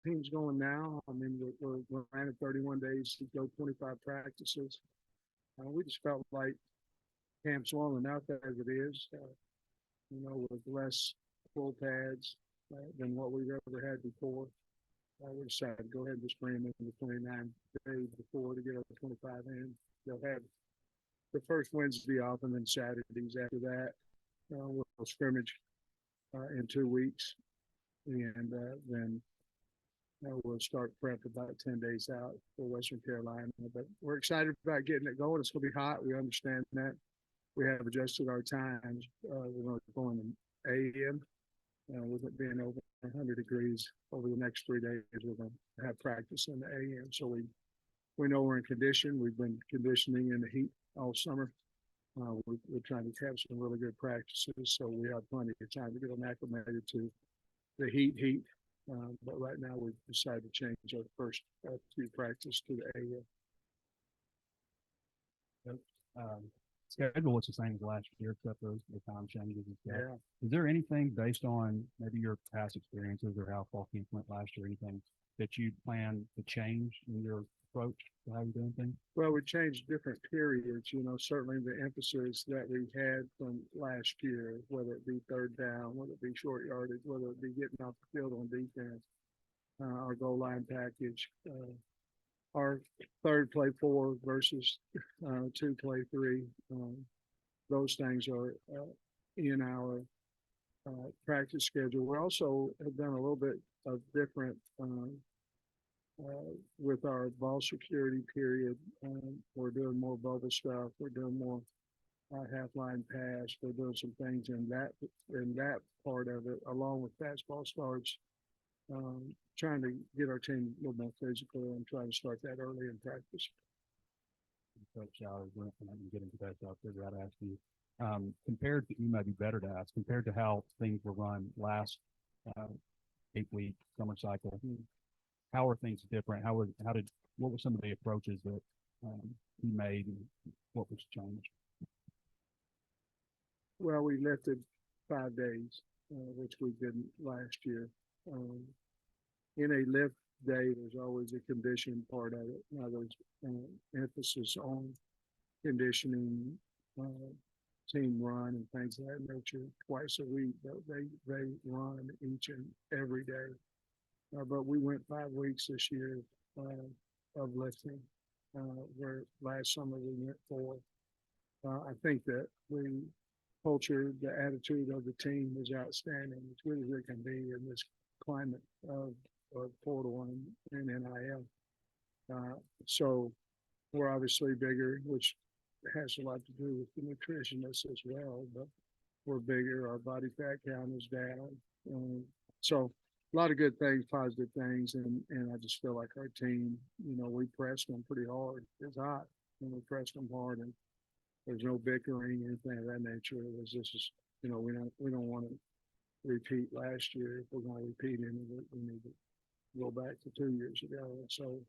team's going now. I mean, we're ran 31 days to go 25 practices. We just felt like camp's long enough as it is, with less full pads than what we've ever had before. We decided to go ahead and just bring them in the 29 days before to get our 25 in. They'll have the first Wednesday off, and then Saturdays after that. We'll scrimmage in 2 weeks, and then we'll start prep about 10 days out for Western Carolina. But we're excited about getting it going. It's going to be hot. We understand that. We have adjusted our times. We're going to go in AM. With it being over 100 degrees over the next 3 days, we're going to have practice in the AM. So we know we're in condition. We've been conditioning in the heat all summer. We're trying to have some really good practices, so we have plenty of time to get them acclimated to the heat. But right now, we've decided to change our first few practice to the AM. Schedule was the same as last year, except for the time changes and stuff. Yeah. Is there anything based on maybe your past experiences or how fall camp went last year, anything that you plan to change in your approach to how you're doing things? Well, we changed different periods. Certainly the emphasis that we had from last year, whether it be third down, whether it be short yardage, whether it be getting off the field on defense, our goal line package, our third play 4 versus 2 play 3. Those things are in our practice schedule. We also have done a little bit of different with our ball security period. We're doing more bubble stuff. We're doing more half line pass. We're doing some things in that part of it, along with fastball starts. Trying to get our team a little more physical and trying to start that early in practice. Coach, I was going to get into that, so I'll figure out to ask you. Compared to, you might be better to ask, compared to how things were run last 8-week summer cycle, how are things different? What were some of the approaches that he made, and what was changed? Well, we lifted 5 days, which we didn't last year. In a lift day, there's always a condition part of it. Now there's emphasis on conditioning, team run, and things of that nature twice a week. But they run each and every day. But we went 5 weeks this year of lifting, where last summer we went 4. I think that the culture, the attitude of the team is outstanding. As good as it can be in this climate of portal and NIL. So we're obviously bigger, which has a lot to do with the nutritionists as well, but we're bigger. Our body fat count is down. So a lot of good things, positive things. And I just feel like our team, we pressed them pretty hard. It's hot, and we pressed them hard, and there's no bickering, anything of that nature. It was just, we don't want to repeat last year. If we're going to repeat any of it, we need to go back to 2 years ago. And so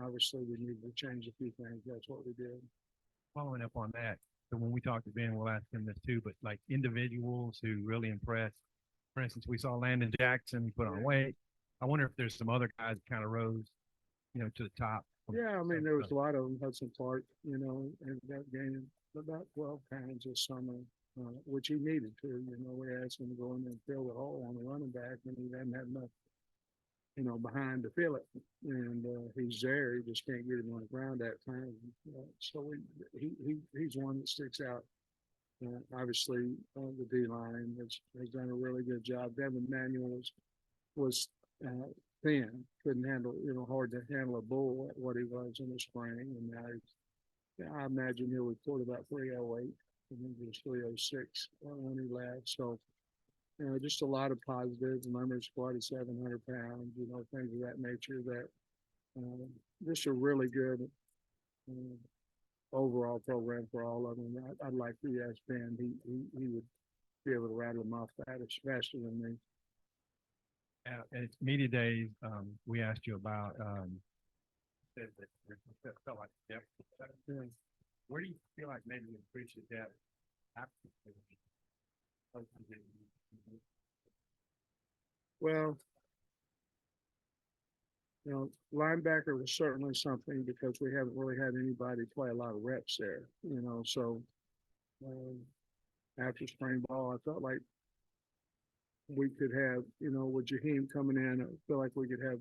obviously we need to change a few things. That's what we did. Following up on that, so when we talked to Ben, we'll ask him this too, but like individuals who really impressed. For instance, we saw Landon Jackson put on weight. I wonder if there's some other guys that kind of rose, to the top. Yeah, I mean, there was a lot of them. Hudson Clark, ended up gaining about 12 pounds this summer, which he needed to. We asked him to go in there and fill the hole on the running back, and he hadn't had enough, behind to fill it. And he's there. He just can't get him on the ground that time. So he's one that sticks out. Obviously, the D-line has done a really good job. Devin Manuel was thin, couldn't handle, hard to handle a bull at what he was in the spring. And now I imagine he'll report about 308, and he was 306 when he left. So, just a lot of positives. Remember, squad is 700 pounds, things of that nature that just a really good overall program for all of them. I'd like to ask Ben, he would be able to rattle them off faster than me. At media days, we asked you about felt like depth. Where do you feel like maybe you increase your depth after? Well, You know, linebacker was certainly something because we haven't really had anybody play a lot of reps there, you know, so after spring ball, I felt like we could have, you know, with Jaheim coming in, I feel like we could have,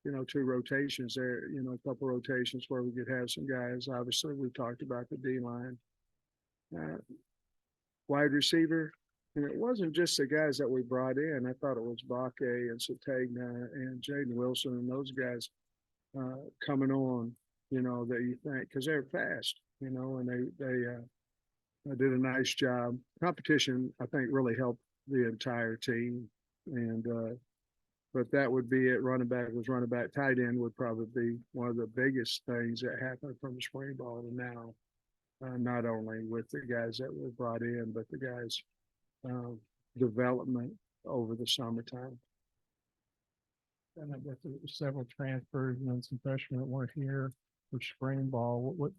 you know, two rotations there, you know, a couple rotations where we could have some guys. Obviously, we talked about the D line. Wide receiver, and it wasn't just the guys that we brought in. I thought it was Bakke and Sategna and Jaden Wilson and those guys coming on, you know, that you think, because they're fast, you know, and they did a nice job. Competition, I think, really helped the entire team. And but that would be it. Running back was running back. Tight end would probably be one of the biggest things that happened from spring ball to now. Not only with the guys that were brought in, but the guys' development over the summertime. And I guess there were several transfers and then some freshmen that weren't here for spring ball. What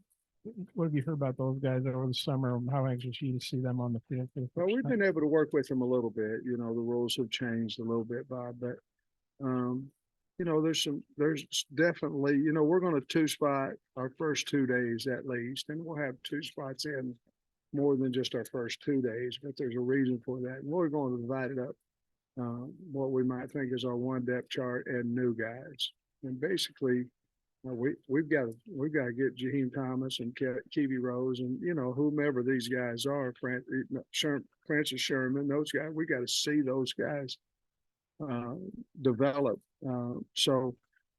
have you heard about those guys over the summer? How anxious are you to see them on the field? Well, we've been able to work with them a little bit. You know, the rules have changed a little bit, Bob, but you know, there's definitely, you know, we're going to two spot our first 2 days at least, and we'll have two spots in more than just our first 2 days, but there's a reason for that. And we're going to divide it up, what we might think is our one depth chart and new guys. And basically, we've got to get Jaheim Thomas and Kiwi Rose and, you know, whomever these guys are, Francis Sherman, those guys, we got to see those guys develop. So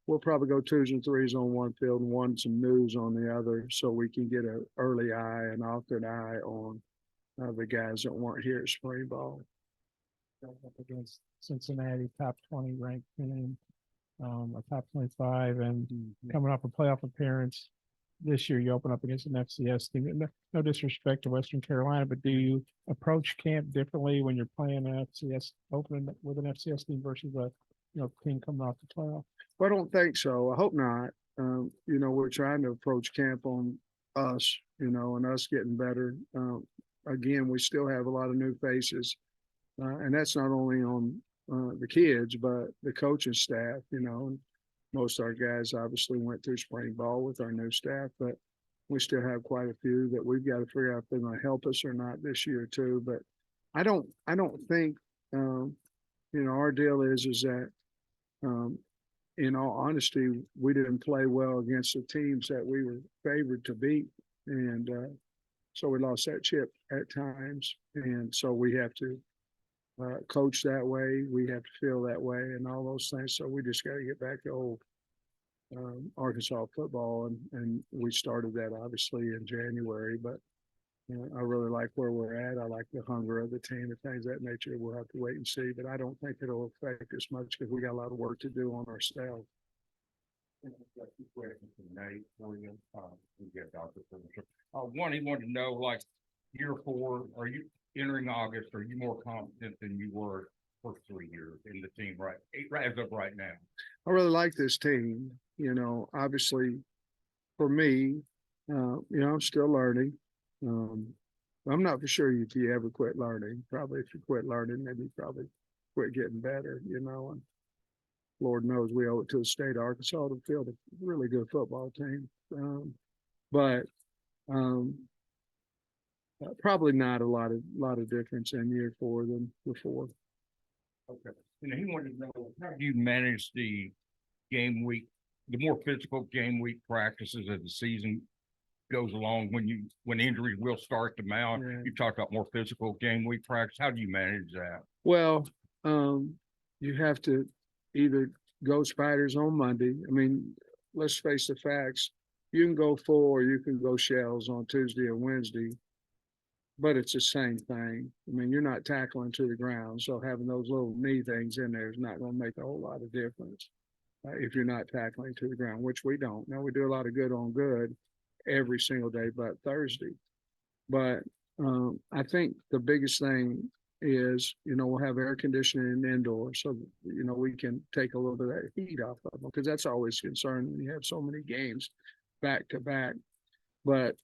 we'll probably go 2s and 3s on one field and one some news on the other, so we can get an early eye and often eye on the guys that weren't here at spring ball. Up against Cincinnati, top 20 ranked team, a top 25, and coming off a playoff appearance this year. You open up against an FCS team. No disrespect to Western Carolina, but do you approach camp differently when you're playing an FCS opening with an FCS team versus a team coming off the playoff? Well, I don't think so. I hope not. You know, we're trying to approach camp on us, you know, and us getting better. Again, we still have a lot of new faces, and that's not only on the kids, but the coaching staff, you know. And most of our guys obviously went through spring ball with our new staff, but we still have quite a few that we've got to figure out if they're going to help us or not this year too. But I don't think, you know, our deal is that, in all honesty, we didn't play well against the teams that we were favored to beat. And so we lost that chip at times. And so we have to coach that way. We have to feel that way and all those things. So we just got to get back to old Arkansas football. And we started that obviously in January, but I really like where we're at. I like the hunger of the team and things of that nature. We'll have to wait and see, but I don't think it'll affect us much because we got a lot of work to do on ourselves. One, he wanted to know, like, year 4, are you entering August? Are you more confident than you were for 3 years in the team right as of right now? I really like this team. You know, obviously, for me, you know, I'm still learning. I'm not for sure if you ever quit learning. Probably if you quit learning, maybe you probably quit getting better, you know. And Lord knows we owe it to the state of Arkansas to field a really good football team. But probably not a lot of difference in year 4 than before. Okay. And he wanted to know, how do you manage the game week, the more physical game week practices as the season goes along, when injuries will start to mount? Yeah. You talked about more physical game week practice. How do you manage that? Well, you have to either go Spiders on Monday. I mean, let's face the facts. You can go full or you can go shells on Tuesday or Wednesday, but it's the same thing. I mean, you're not tackling to the ground, so having those little knee things in there is not going to make a whole lot of difference if you're not tackling to the ground, which we don't. Now, we do a lot of good on good every single day but Thursday. But I think the biggest thing is, you know, we'll have air conditioning indoors so, you know, we can take a little bit of that heat off of them, because that's always a concern when you have so many games back to back. But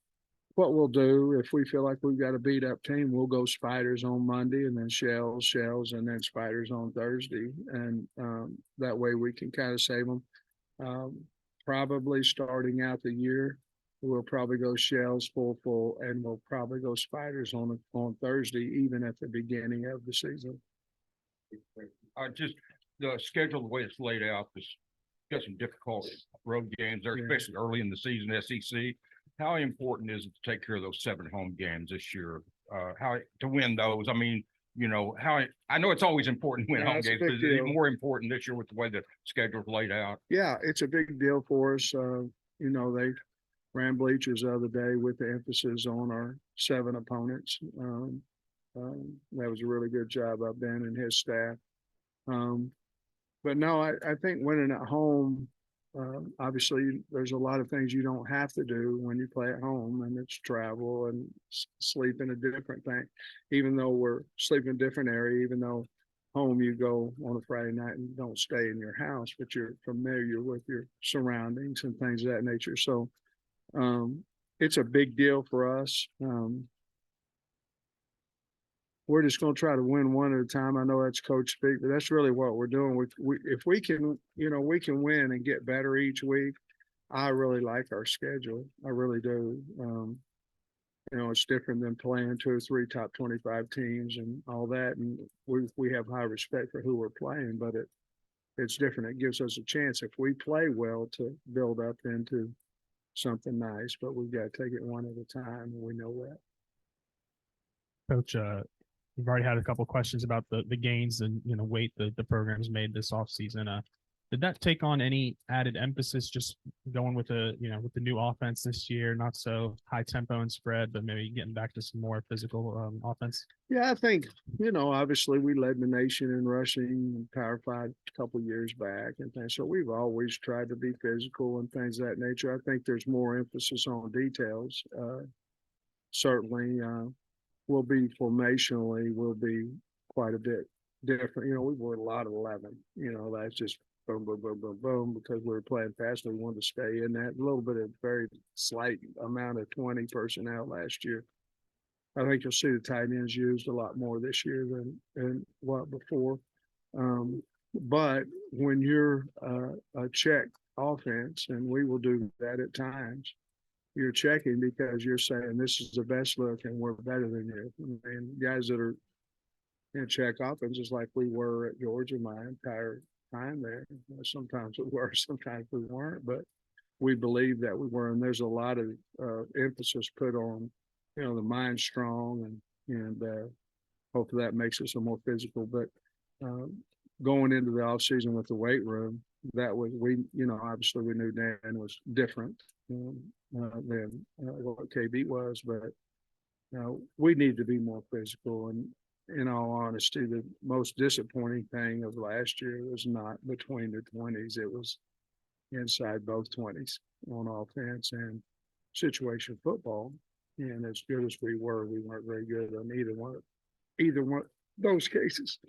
what we'll do, if we feel like we've got a beat up team, we'll go Spiders on Monday and then shells, and then Spiders on Thursday. And that way we can kind of save them. Probably starting out the year, we'll probably go shells full, and we'll probably go spiders on Thursday, even at the beginning of the season. Just the schedule, the way it's laid out, is got some difficult road games there, Yeah. especially early in the season, SEC. How important is it to take care of those 7 home games this year? How to win those? I mean, you know, I know it's always important to win Yeah, home it's a games, big but it's deal. even more important this year with the way the schedule's laid out. Yeah, it's a big deal for us. You know, they ran bleachers the other day with the emphasis on our 7 opponents. That was a really good job by Ben and his staff. But no, I think winning at home, obviously there's a lot of things you don't have to do when you play at home, and it's travel and sleep in a different thing. Even though we're sleeping in a different area, even though home you go on a Friday night and don't stay in your house, but you're familiar with your surroundings and things of that nature. So it's a big deal for us. We're just going to try to win one at a time. I know that's coach speak, but that's really what we're doing. If we can, you know, we can win and get better each week. I really like our schedule. I really do. You know, it's different than playing 2 or 3 top 25 teams and all that. And we have high respect for who we're playing, but it's different. It gives us a chance if we play well to build up into something nice, but we've got to take it one at a time. And we know that. Coach, we've already had a couple of questions about the gains and, you know, weight the program's made this offseason. Did that take on any added emphasis just going with the new offense this year, not so high tempo and spread, but maybe getting back to some more physical offense? Yeah, I think, you know, obviously we led the nation in rushing and Power 5 a couple of years back and things. So we've always tried to be physical and things of that nature. I think there's more emphasis on details. Certainly will be formationally will be quite a bit different. You know, we were a lot of 11. You know, that's just boom, boom, boom, boom, boom, because we were playing fast and we wanted to stay in that. A little bit of very slight amount of 20 personnel last year. I think you'll see the tight ends used a lot more this year than what before. But when you're a check offense, and we will do that at times, you're checking because you're saying this is the best look and we're better than you. And guys that are in check offense is like we were at Georgia my entire time there. Sometimes we were, sometimes we weren't, but we believe that we were. And there's a lot of emphasis put on, you know, the mind strong and hopefully that makes us a more physical. But going into the off season with the weight room, that was you know, obviously we knew Dan was different than what KB was, but we need to be more physical. And in all honesty, the most disappointing thing of last year was not between the 20s; it was inside both 20s on offense and situation football. And as good as we weren't very good on either one of those cases.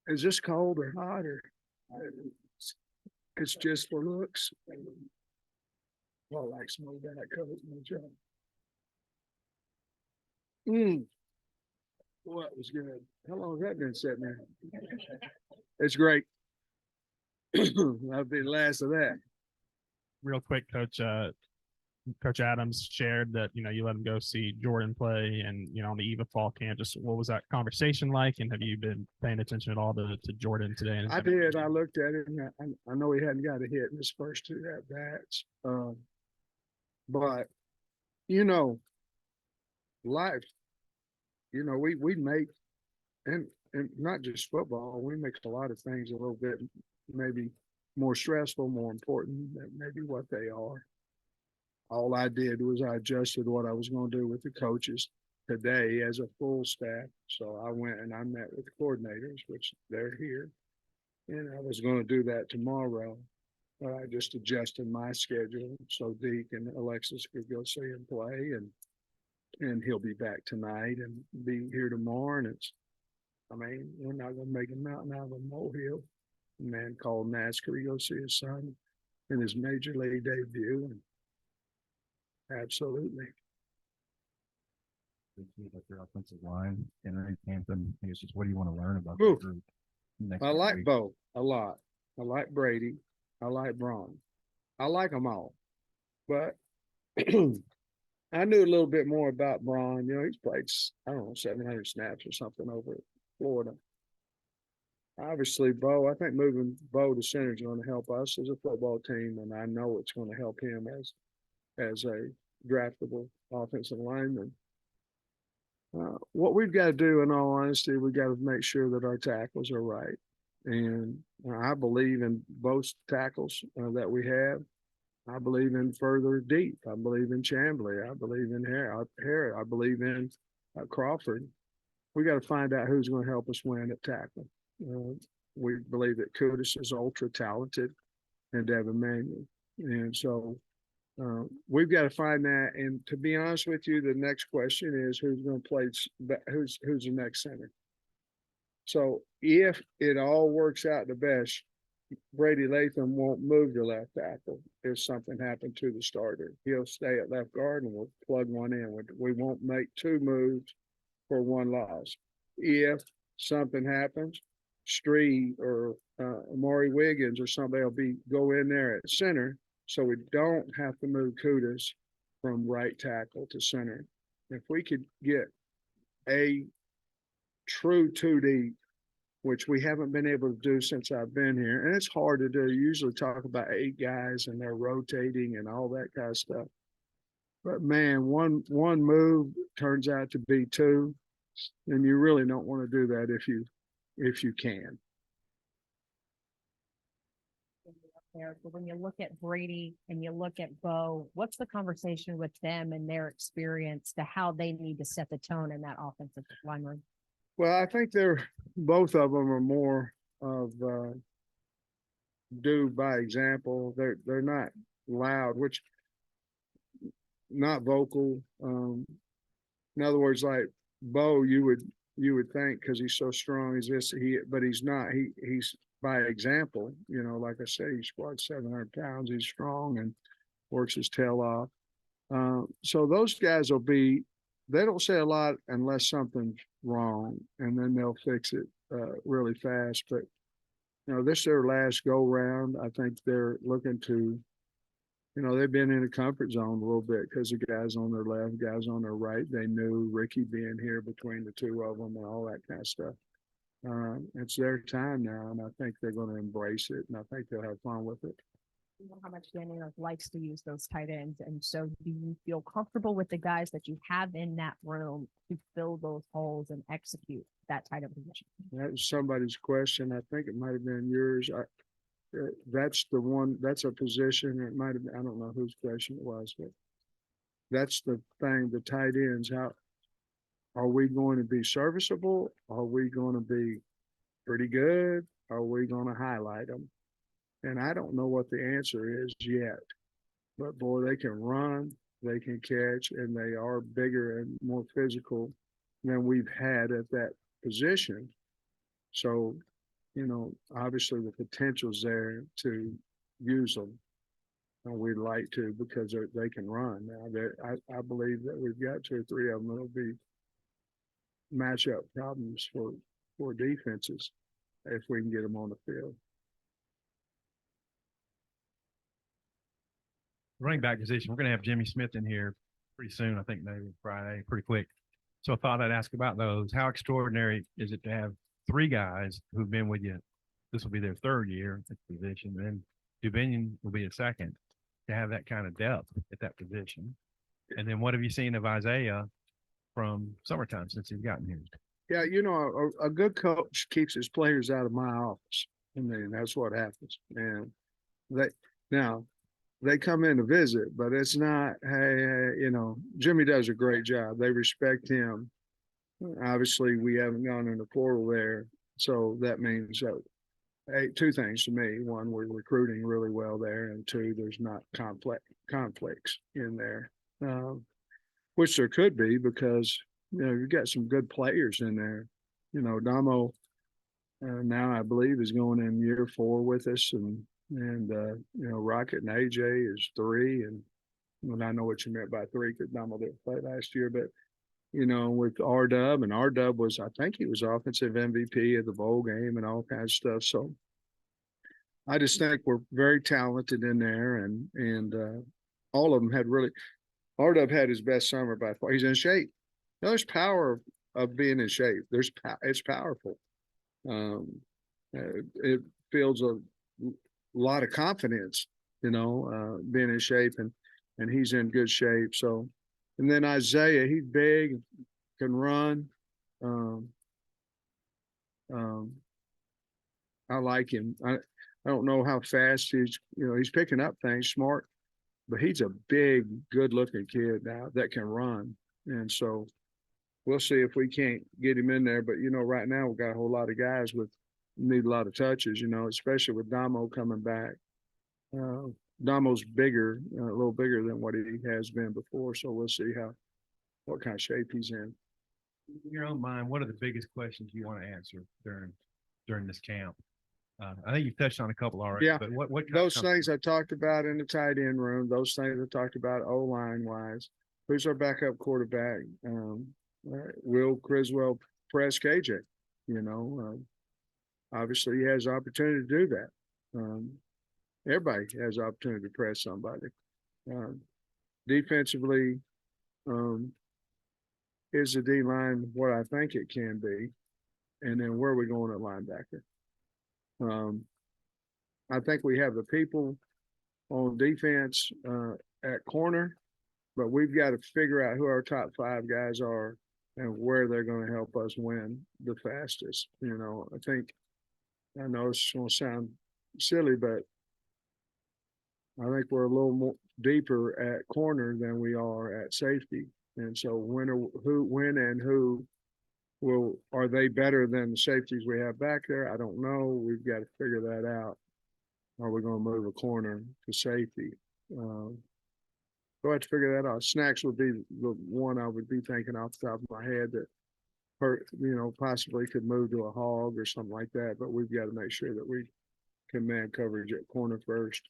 Is this cold or hot, or it's just for looks? Well, like some of that coat, no job. Well, that was good. How long has that been sitting there? It's great. That'll be the last of that. Real quick, Coach. Coach Adams shared that, you know, you let him go see Jordan play and, you know, on the eve of fall camp. Just what was that conversation like? And have you been paying attention at all to Jordan today? I did. I looked at it, and I know he hadn't got a hit in his first 2 at-bats. But, you know, life, you know, we make, and not just football, we make a lot of things a little bit maybe more stressful, more important than maybe what they are. All I did was I adjusted what I was going to do with the coaches today as a full staff. So I went and I met with the coordinators, which they're here. And I was going to do that tomorrow, but I just adjusted my schedule so Deke and Alexis could go see him play. And he'll be back tonight and be here tomorrow. And we're not going to make a mountain out of a molehill. A man called NASCAR to go see his son in his major league debut. And absolutely. Like your offensive line, Henry Hampton. I guess just what do you want to learn about Ooh, the group? I like Bo a lot. I like Brady. I like Braun. I like them all. But I knew a little bit more about Braun. You know, he's played, I don't know, 700 snaps or something over at Florida. Obviously, Bo, I think moving Bo to center is going to help us as a football team, and I know it's going to help him as a draftable offensive lineman. What we've got to do, in all honesty, we've got to make sure that our tackles are right. And I believe in both tackles that we have. I believe in further deep. I believe in Chamblee. I believe in Harris. I believe in Crawford. We got to find out who's going to help us win at tackle. We believe that Kudus is ultra talented and Devin Manuel. And so we've got to find that. And to be honest with you, the next question is who's going to play, who's the next center. So if it all works out the best, Brady Latham won't move to left tackle if something happened to the starter. He'll stay at left guard and we'll plug one in. We won't make two moves for one loss. If something happens, Street or Amari Wiggins or somebody will go in there at center, so we don't have to move Kudus from right tackle to center. If we could get a true 2D, which we haven't been able to do since I've been here, and it's hard to do. You usually talk about 8 guys and they're rotating and all that kind of stuff. But man, one move turns out to be 2, and you really don't want to do that if you can. But when you look at Brady and you look at Bo, what's the conversation with them and their experience to how they need to set the tone in that offensive line room? Well, I think both of them are more of do by example. They're not loud, which not vocal. In other words, like Bo, you would think because he's so strong, but he's not. He's by example. You know, like I said, he squats 700 pounds. He's strong and works his tail off. So those guys they don't say a lot unless something's wrong, and then they'll fix it really fast. But this is their last go round. I think they're looking to, they've been in a comfort zone a little bit because the guys on their left, guys on their right. They knew Ricky being here between the two of them and all that kind of stuff. It's their time now, and I think they're going to embrace it, and I think they'll have fun with it. You know how much Daniel likes to use those tight ends, and so do you feel comfortable with the guys that you have in that room to fill those holes and execute that tight end position? That was somebody's question. I think it might have been yours. That's the one. That's a position. It might have been. I don't know whose question it was, but that's the thing. The tight ends. How are we going to be serviceable? Are we going to be pretty good? Are we going to highlight them? And I don't know what the answer is yet, but boy, they can run, they can catch, and they are bigger and more physical than we've had at that position. So, obviously the potential's there to use them. And we'd like to because they can run. Now, I believe that we've got 2 or 3 of them that'll be matchup problems for defenses if we can get them on the field. Running back position, we're going to have Jimmy Smith in here pretty soon. I think maybe Friday, pretty quick. So I thought I'd ask about those. How extraordinary is it to have 3 guys who've been with you? This will be their 3rd year at the position. And Dubinion will be a 2nd to have that kind of depth at that position. And then what have you seen of Isaiah from summertime since he's gotten here? Yeah, a good coach keeps his players out of my office. I mean, that's what happens. And they come in to visit, but it's not, hey, Jimmy does a great job. They respect him. Obviously, we haven't gone in the portal there. So that means 2 things to me. 1, we're recruiting really well there. And 2, there's not conflicts in there, which there could be because, you've got some good players in there. Damo now I believe is going in year 4 with us, and Rocket and AJ is 3, and I know what you meant by 3 because Damo didn't play last year, but with R-Dub, and R-Dub I think he was offensive MVP of the bowl game and all kinds of stuff. So I just think we're very talented in there, and all of them had really. R-Dub had his best summer by far. He's in shape. There's power of being in shape. It's powerful. It feels a lot of confidence, being in shape, and he's in good shape. So, and then Isaiah, he's big, can run. I like him. I don't know how fast he's picking up things, smart, but he's a big, good looking kid now that can run. And so we'll see if we can't get him in there. But, right now we've got a whole lot of guys need a lot of touches, especially with Damo coming back. Damo's bigger, a little bigger than what he has been before. So we'll see what kind of shape he's in. In your own mind, what are the biggest questions you want to answer during this camp? I think you've touched on a couple already. Yeah, but what those things I talked about in the tight end room, those things I talked about O-line wise. Who's our backup quarterback? Will Criswell press KJ? Obviously he has opportunity to do that. Everybody has opportunity to press somebody. Defensively, is the D line what I think it can be? And then where are we going at linebacker? I think we have the people on defense at corner, but we've got to figure out who our top 5 guys are and where they're going to help us win the fastest. I know it's going to sound silly, but I think we're a little more deeper at corner than we are at safety. And so when and who are they better than the safeties we have back there? I don't know. We've got to figure that out. Are we going to move a corner to safety? Go ahead to figure that out. Snacks would be the one I would be thinking off the top of my head that possibly could move to a hog or something like that. But we've got to make sure that we can man coverage at corner first.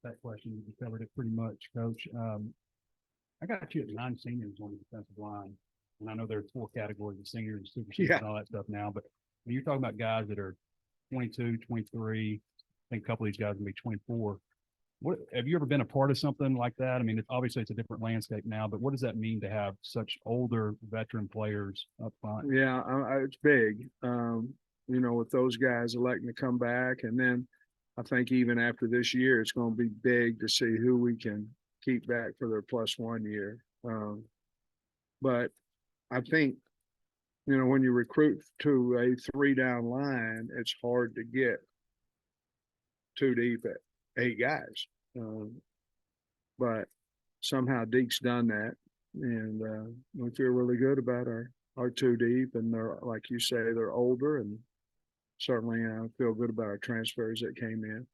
That question, you covered it pretty much, Coach. I got you at 9 seniors on the defensive line. And I know there's 4 categories of seniors, super seniors, and all that stuff now. But when you're talking about guys that are 22, 23, I think a couple of these guys will be 24. Have you ever been a part of something like that? I mean, obviously it's a different landscape now, but what does that mean to have such older veteran players up front? Yeah, it's big. With those guys electing to come back. And then I think even after this year, it's going to be big to see who we can keep back for their +1 year. But I think, when you recruit to a 3-down line, it's hard to get too deep at 8 guys. But somehow Deke's done that. And we feel really good about our 2 deep. And they're, like you say, they're older. And certainly feel good about our transfers that came in.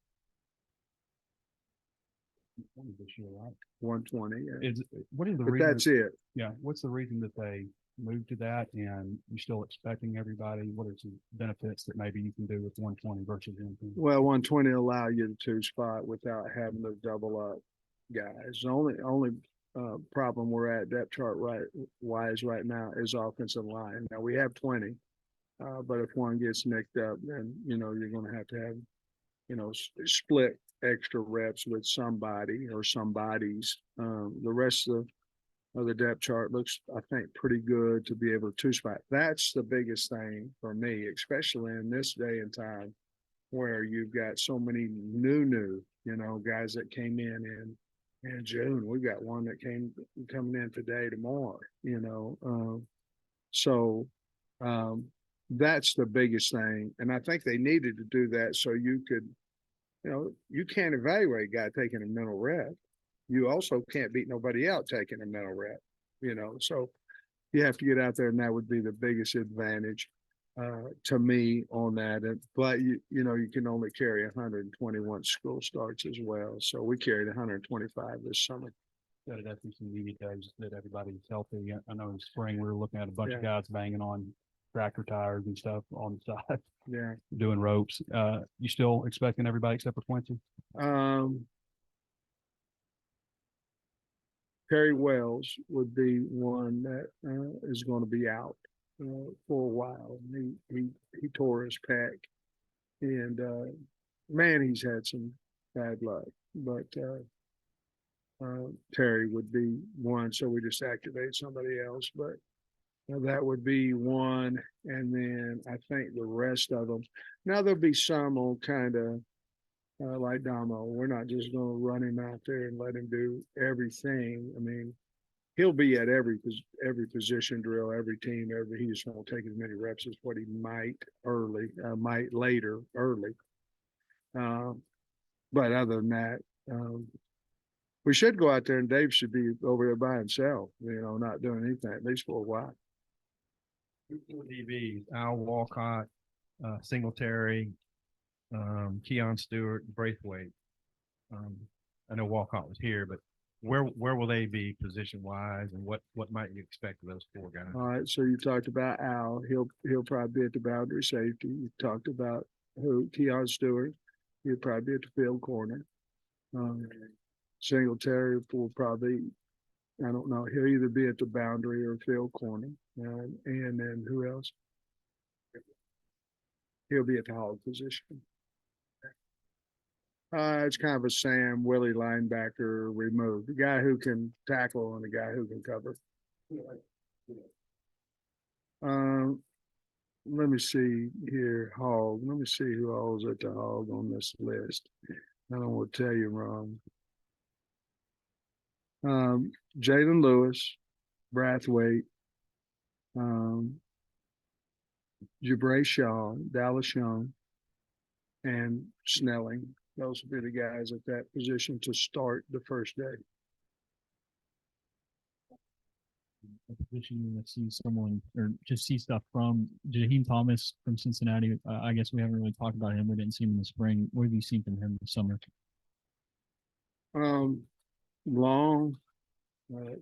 This year, right? 120. Yeah. What is the But reason? that's it. Yeah. What's the reason that they moved to that? And you're still expecting everybody? What are some benefits that maybe you can do with 120 versus 120? Well, 120 allow you to 2 spot without having to double up guys. The only problem we're at depth chart wise right now is offensive line. Now we have 20, but if one gets nicked up, then you're going to have split extra reps with somebody or somebody's. The rest of the depth chart looks, I think, pretty good to be able to 2 spot. That's the biggest thing for me, especially in this day and time where you've got so many new, guys that came in June. We've got one that coming in today, tomorrow, so that's the biggest thing. And I think they needed to do that so you could, you can't evaluate a guy taking a mental rep. You also can't beat nobody out taking a mental rep, so you have to get out there, and that would be the biggest advantage to me on that. But you can only carry 121 school starts as well. So we carried 125 this summer. Got it after some media days that everybody's healthy. I know in spring we were looking at a bunch of guys banging on tractor tires and stuff on the side. Yeah. Doing ropes. You still expecting everybody except for Quincy? Perry Wells would be one that is going to be out for a while. He tore his pec And, Manny's had some bad luck, but, Terry would be one, so we just activate somebody else, but that would be one. And then I think the rest of them, now there'll be some on kind of, like Damo, we're not just gonna run him out there and let him do everything. I mean, he'll be at every position drill, every team, he just won't take as many reps as what he might later early. But other than that, we should go out there and Dave should be over there by himself, not doing anything, at least for a while. DBs, Al Walcott, Singletary, Keon Stewart, Braithwaite. I know Walcott was here, but where will they be position wise, and what might you expect of those four guys? All right, so you talked about Al. He'll probably be at the boundary safety. You talked about Keon Stewart. He'll probably be at the field corner. Singletary will probably, I don't know, he'll either be at the boundary or field corner. And then who else? He'll be at the hog position. It's kind of a Sam Willie linebacker removed, the guy who can tackle and the guy who can cover. Let me see here, hog. Let me see who all's at the hog on this list. I don't want to tell you wrong. Jalen Lewis, Brathwaite, Jabray Shaw, Dallas Young, and Snelling. Those would be the guys at that position to start the first day. A position that sees someone or just see stuff from Jaheim Thomas from Cincinnati. I guess we haven't really talked about him. We didn't see him in the spring. What have you seen from him this summer? Long,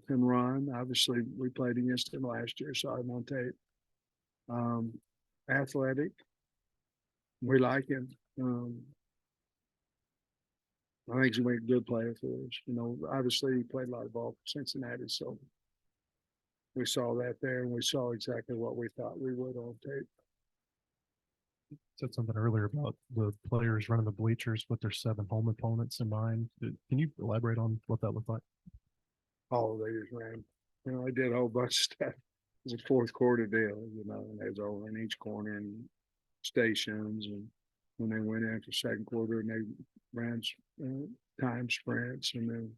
can run. Obviously, we played against him last year, saw him on tape. Athletic. We like him. I think he's a good player for us. Obviously he played a lot of ball for Cincinnati, so we saw that there, and we saw exactly what we thought we would on tape. Said something earlier about the players running the bleachers with their 7 home opponents in mind. Can you elaborate on what that looked like? Oh, they just ran. I did a whole bunch of stuff. It was a fourth quarter deal, and they was over in each corner and stations, and when they went after second quarter and they ran time sprints, and then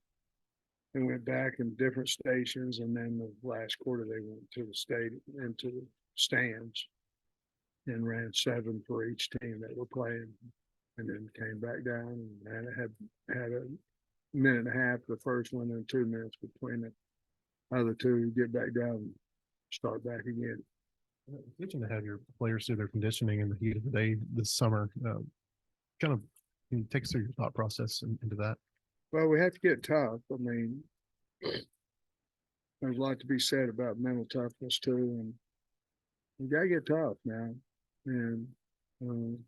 they went back in different stations, and then the last quarter they went to the into the stands and ran 7 for each team that were playing, and then came back down and had a minute and a half the first one and 2 minutes between the other two, get back down and start back again. It's good to have your players do their conditioning in the heat of the day this summer. Can you take us through your thought process into that? Well, we have to get tough. I mean, there's a lot to be said about mental toughness too, and you gotta get tough now. And you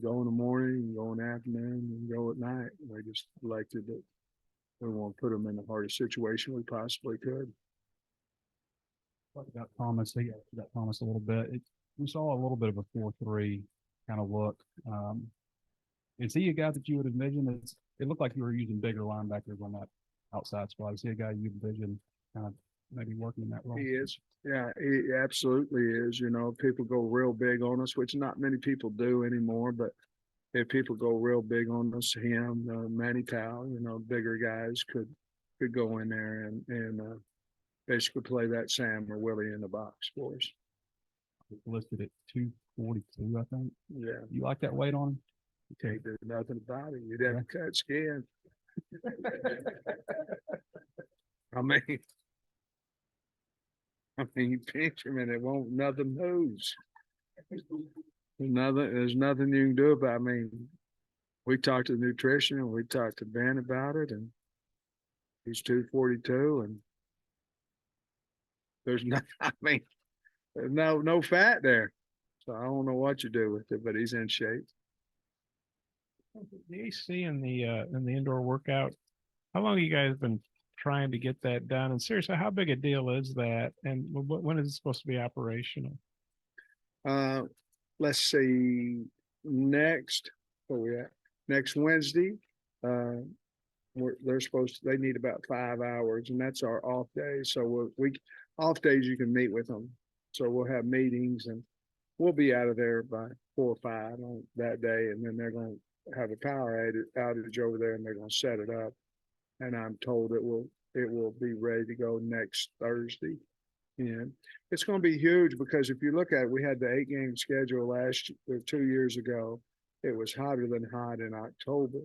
go in the morning, you go in the afternoon, you go at night. We just elected that we want to put them in the hardest situation we possibly could. Talked about Thomas. He got Thomas a little bit. We saw a little bit of a 4-3 kind of look. Is he a guy that you would envision? It looked like you were using bigger linebackers on that outside spot. Is he a guy you envision kind of maybe working in that role? He is. Yeah, he absolutely is. People go real big on us, which not many people do anymore, but if people go real big on us, him, Manny Powell, bigger guys could go in there and basically play that Sam or Willie in the box for us. Listed at 242, I think. Yeah. You like that weight on him? You can't do nothing about it. You'd have to cut skin. I mean, you pinch him and nothing moves. There's nothing you can do about it. I mean, we talked to the nutrition and we talked to Ben about it, and he's 242, and there's no fat there. So I don't know what you do with it, but he's in shape. The AC in the indoor workout, how long have you guys been trying to get that done? And seriously, how big a deal is that? And when is it supposed to be operational? let's see, where we at? Next Wednesday, they're they need about 5 hours, and that's our off day. So off days you can meet with them. So we'll have meetings, and we'll be out of there by 4 or 5 on that day, and then they're going to have a power outage over there, and they're going to set it up. And I'm told it will be ready to go next Thursday. And it's going to be huge because if you look at it, we had the 8-game schedule 2 years ago. It was hotter than hot in October,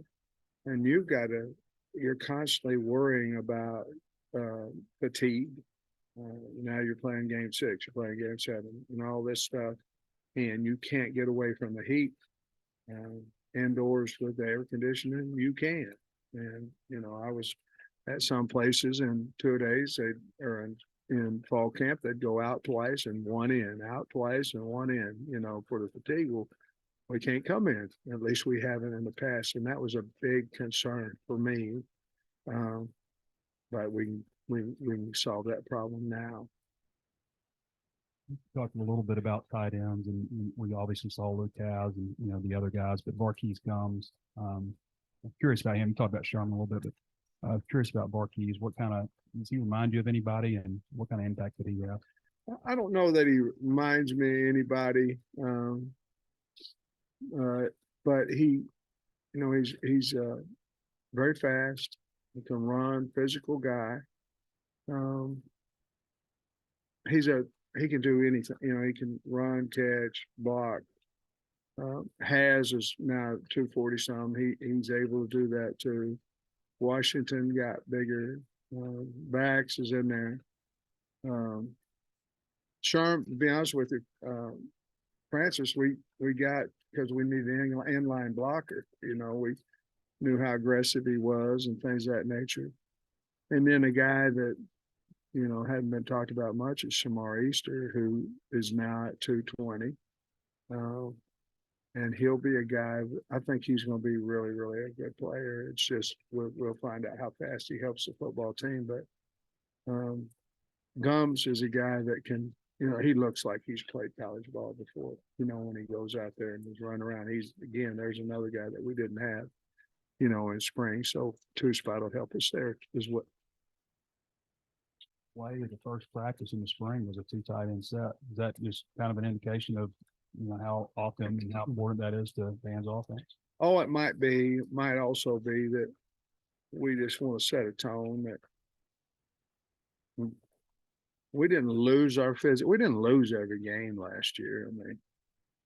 and you're constantly worrying about fatigue. Now you're playing game 6, you're playing game 7, and all this stuff, and you can't get away from the heat. Indoors with the air conditioning, you can. And I was at some places in 2 days, in fall camp, they'd go out twice and one in, out twice and one in, for the fatigue. Well, we can't come in. At least we haven't in the past. And that was a big concern for me. But we can solve that problem now. Talking a little bit about tight ends, and we obviously saw Luke Taz and the other guys, but Barquise Combs. I'm curious about him. You talked about Sherman a little bit, but curious about Barquise. What kind of does he remind you of anybody, and what kind of impact did he have? I don't know that he reminds me of anybody, but he's very fast. He can run, physical guy. He can do anything. He can run, catch, block. Is now 240 some. He's able to do that too. Washington got bigger. Bax is in there. Sherm, to be honest with you, Francis, we got because we needed an inline blocker. We knew how aggressive he was and things of that nature. And then a guy that hadn't been talked about much is Shamar Easter, who is now at 220. And he'll be a guy, I think he's going to be really, really a good player. It's just, we'll find out how fast he helps the football team. But Gums is a guy that can, he looks like he's played college ball before, when he goes out there and he's running around. There's another guy that we didn't have, in spring. So two-spot will help us there is what. Why the first practice in the spring was a 2 tight end set? Is that just kind of an indication of how often and how important that is to Van's offense? Oh, it might be. It might also be that we just want to set a tone that we didn't lose our physics. We didn't lose every game last year. I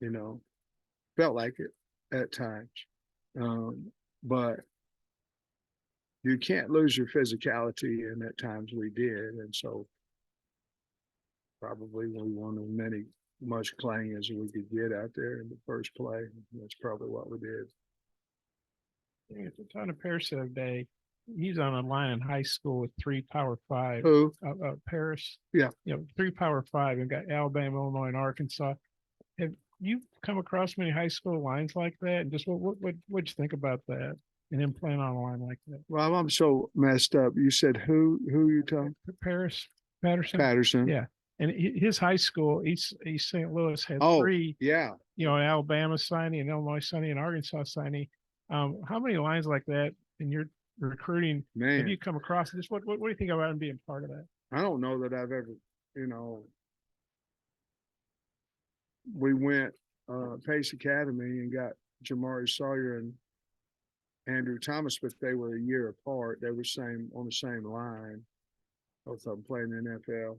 mean, felt like it at times, but you can't lose your physicality, and at times we did. And so probably we wanted much clang as we could get out there in the first play. That's probably what we did. Yeah, it's a ton of Paris the other day. He's on a line in high school with 3 Power 5. Who? Paris. Yeah. 3 Power 5. And got Alabama, Illinois, and Arkansas. Have you come across many high school lines like that? And just what'd you think about that? And then playing on a line like that? Well, I'm so messed up. You said who you talking? Patterson. Yeah. And his high school, East St. Louis, had 3. Yeah. Alabama signing, and Illinois signing, and Arkansas signing. How many lines like that in your recruiting have you come across? Just what do you think about him being part of that? I don't know that I've ever, we went Pace Academy and got Jamari Sawyer and Andrew Thomas, but they were a year apart. They were on the same line. Both of them playing in the NFL.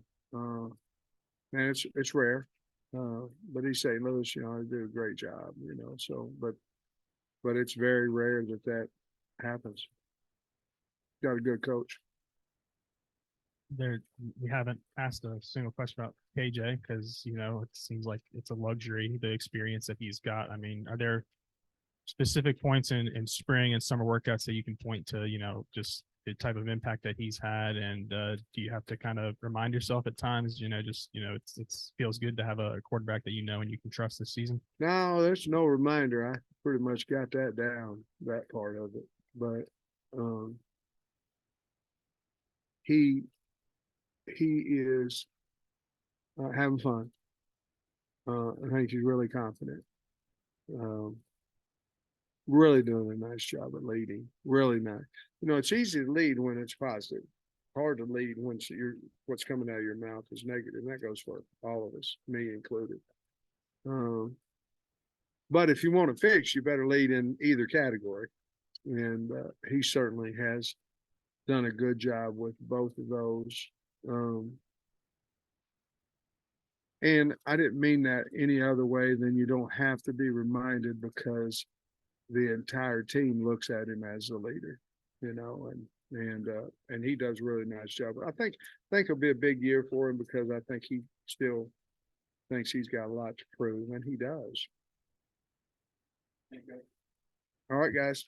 And it's rare. But East St. Louis, they do a great job, so, but it's very rare that happens. Got a good coach. We haven't asked a single question about KJ because, it seems like it's a luxury, the experience that he's got. I mean, are there specific points in spring and summer workouts that you can point to, just the type of impact that he's had? And do you have to kind of remind yourself at times, it feels good to have a quarterback that and you can trust this season? No, there's no reminder. I pretty much got that down, that part of it. But he is having fun. I think he's really confident. Really doing a nice job at leading. Really nice. You know, it's easy to lead when it's positive. Hard to lead when what's coming out of your mouth is negative. And that goes for all of us, me included. But if you want to fix, you better lead in either category. And he certainly has done a good job with both of those. And I didn't mean that any other way than you don't have to be reminded, because the entire team looks at him as a leader, you know, and he does a really nice job. I think it'll be a big year for him, because I think he still thinks he's got a lot to prove, and he does. All right, guys.